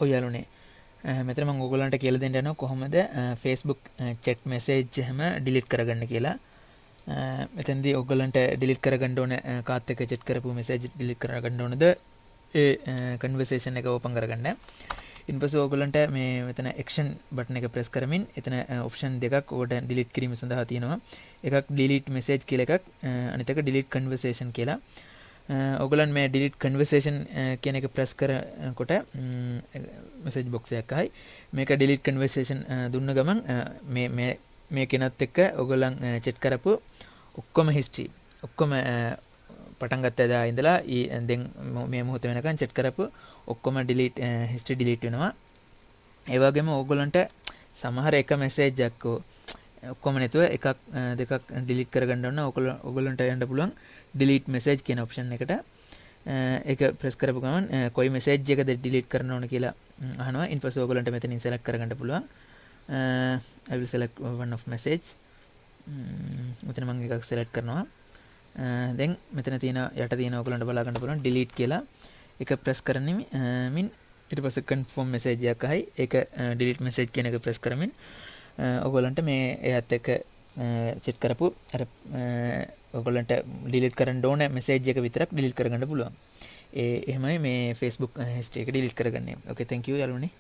ඔය යාළුවනේ මෙතන මම ඕගොල්ලන්ට කියලා දෙන්න යනවා කොහොමද Facebook chat message හැම delete කරගන්න කියලා. මෙතනදී ඕගොල්ලන්ට delete කරගන්න ඕන කාත් එක්ක chat කරපු message delete කරගන්න ඕනද ඒ conversation එක open කරගන්න. ඉන්පස්සේ ඕගොල්ලන්ට මේ මෙතන action button එක press කරමින් එතන option දෙකක් ඔකට delete කිරීම සඳහා තියෙනවා. එකක් delete message කියලා එකක් අනිත් එක delete conversation කියලා. ඔයගොල්ලන් මේ delete conversation කියන එක press කරනකොට message box එකක් ආයි මේක delete conversation දුන්න ගමන් මේ කෙනත් එක්ක ඔයගොල්ලන් chat කරපු ඔක්කොම history ඔක්කොම පටන් ගත්ත දා ඉඳලා දැන් මේ මොහොත වෙනකන් chat කරපු ඔක්කොම delete history delete වෙනවා. ඒ වගේම ඕගොල්ලන්ට සමහර එක message එකක් ඔක්කොම නැතුව එකක් දෙකක් delete කරගන්න ඕන. ඔයගොල්ලන්ට යන්න පුළුවන් delete message කියන option එකට. ඒක press කරපු ගමන් කොයි message එකද delete කරන්න ඕන කියලා අහනවා. ඊපස්සේ ඔයගොල්ලන්ට මෙතනින් select කරගන්න පුළුවන්. I will select one of message. මෙතන මම එකක් select කරනවා. දැන් මෙතන තියෙන යට තියෙන ඔයගොල්ලන්ට බලා ගන්න පුළුවන් delete කියලා. ඒක press කරමින් ඊට පස්සේ confirm message එකක් අහයි. ඒක delete message කියන එක press කරමින් ඔයගොල්ලන්ට මේ එයත් එක්ක chat කරපු අර ඔයගොල්ලන්ට delete කරන්න ඕන message එක විතරක් delete කරගන්න පුළුවන්. එහෙමයි මේ Facebook history එක delete කරගන්නේ. Okay, thank you යාළුවනේ.